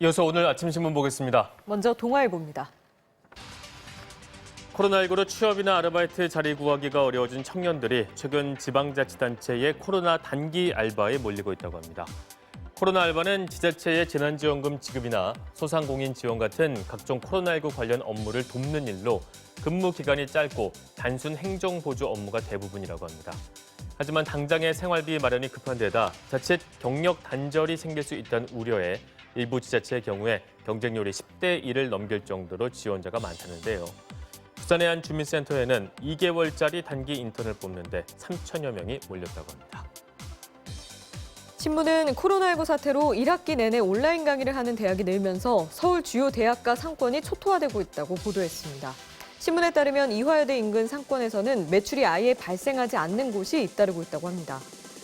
이어서 오늘 아침 신문 보겠습니다. 먼저 동아일보입니다. 코로나19로 취업이나 아르바이트 자리 구하기가 어려워진 청년들이 최근 지방자치단체의 코로나 단기 알바에 몰리고 있다고 합니다. 코로나 알바는 지자체의 재난지원금 지급이나 소상공인 지원 같은 각종 코로나19 관련 업무를 돕는 일로 근무 기간이 짧고 단순 행정보조 업무가 대부분이라고 합니다. 하지만 당장의 생활비 마련이 급한 데다 자칫 경력 단절이 생길 수 있다는 우려에 일부 지자체의 경우에 경쟁률이 10대 1을 넘길 정도로 지원자가 많다는데요. 부산의 한 주민센터에는 2개월짜리 단기 인턴을 뽑는데 3천여 명이 몰렸다고 합니다. 신문은 코로나19 사태로 1학기 내내 온라인 강의를 하는 대학이 늘면서 서울 주요 대학가 상권이 초토화되고 있다고 보도했습니다. 신문에 따르면 이화여대 인근 상권에서는 매출이 아예 발생하지 않는 곳이 잇따르고 있다고 합니다.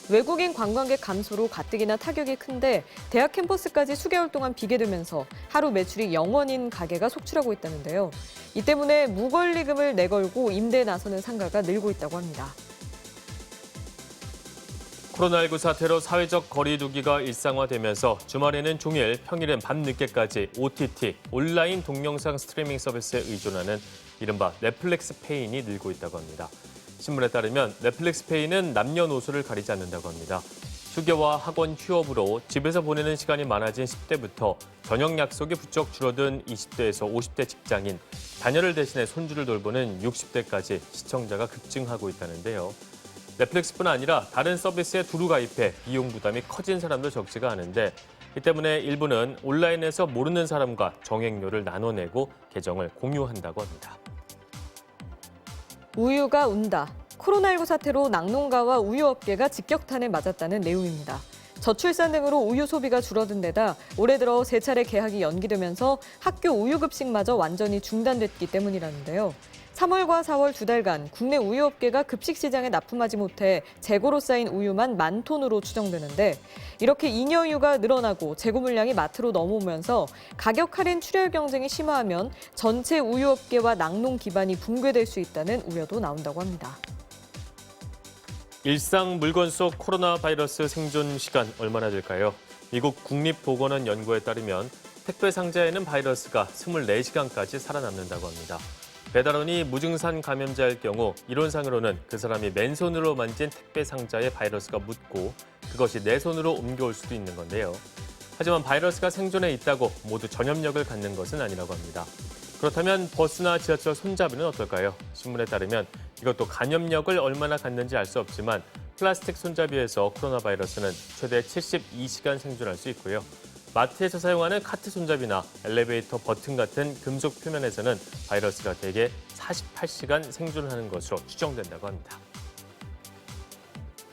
외국인 관광객 감소로 가뜩이나 타격이 큰데 대학 캠퍼스까지 수개월 동안 비게 되면서 하루 매출이 0원인 가게가 속출하고 있다는데요. 이 때문에 무권리금을 내걸고 임대에 나서는 상가가 늘고 있다고 합니다. 코로나19 사태로 사회적 거리 두기가 일상화되면서 주말에는 종일, 평일엔 밤늦게까지 OTT, 온라인 동영상 스트리밍 서비스에 의존하는 이른바 넷플릭스 페인이 늘고 있다고 합니다. 신문에 따르면 넷플릭스 페이는 남녀노소를 가리지 않는다고 합니다. 휴게와 학원 휴업으로 집에서 보내는 시간이 많아진 10대부터 저녁 약속이 부쩍 줄어든 20대에서 50대 직장인, 자녀를 대신해 손주를 돌보는 60대까지 시청자가 급증하고 있다는데요. 넷플릭스뿐 아니라 다른 서비스에 두루 가입해 비용 부담이 커진 사람도 적지가 않은데 이 때문에 일부는 온라인에서 모르는 사람과 정액료를 나눠내고 계정을 공유한다고 합니다. 우유가 운다. 코로나19 사태로 낙농가와 우유업계가 직격탄을 맞았다는 내용입니다. 저출산 등으로 우유 소비가 줄어든 데다 올해 들어 3차례 개학이 연기되면서 학교 우유급식마저 완전히 중단됐기 때문이라는데요. 3월과 4월 2달간 국내 우유업계가 급식 시장에 납품하지 못해 재고로 쌓인 우유만 10,000톤으로 추정되는데 이렇게 잉여유가 늘어나고 재고 물량이 마트로 넘어오면서 가격 할인 출혈 경쟁이 심화하면 전체 우유업계와 낙농 기반이 붕괴될 수 있다는 우려도 나온다고 합니다. 일상 물건 속 코로나 바이러스 생존 시간 얼마나 될까요? 미국 국립보건원 연구에 따르면 택배 상자에는 바이러스가 24시간까지 살아남는다고 합니다. 배달원이 무증상 감염자일 경우 이론상으로는 그 사람이 맨손으로 만진 택배 상자에 바이러스가 묻고 그것이 내 손으로 옮겨올 수도 있는 건데요. 하지만 바이러스가 생존해 있다고 모두 전염력을 갖는 것은 아니라고 합니다. 그렇다면 버스나 지하철 손잡이는 어떨까요? 신문에 따르면 이것도 감염력을 얼마나 갖는지 알 수 없지만 플라스틱 손잡이에서 코로나 바이러스는 최대 72시간 생존할 수 있고요. 마트에서 사용하는 카트 손잡이나 엘리베이터 버튼 같은 금속 표면에서는 바이러스가 대개 48시간 생존하는 것으로 추정된다고 합니다.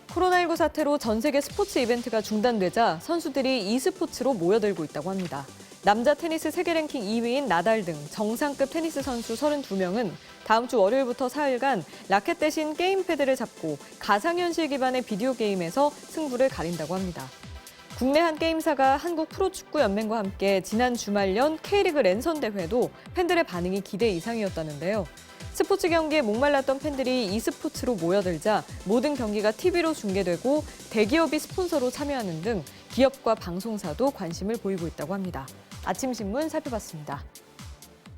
코로나19 사태로 전 세계 스포츠 이벤트가 중단되자 선수들이 e스포츠로 모여들고 있다고 합니다. 남자 테니스 세계 랭킹 2위인 나달 등 정상급 테니스 선수 32명은 다음 주 월요일부터 사흘간 라켓 대신 게임 패드를 잡고 가상현실 기반의 비디오 게임에서 승부를 가린다고 합니다. 국내 한 게임사가 한국 프로축구연맹과 함께 지난 주말 연 K리그 랜선 대회도 팬들의 반응이 기대 이상이었다는데요. 스포츠 경기에 목말랐던 팬들이 e스포츠로 모여들자 모든 경기가 TV로 중계되고 대기업이 스폰서로 참여하는 등 기업과 방송사도 관심을 보이고 있다고 합니다. 아침 신문 살펴봤습니다.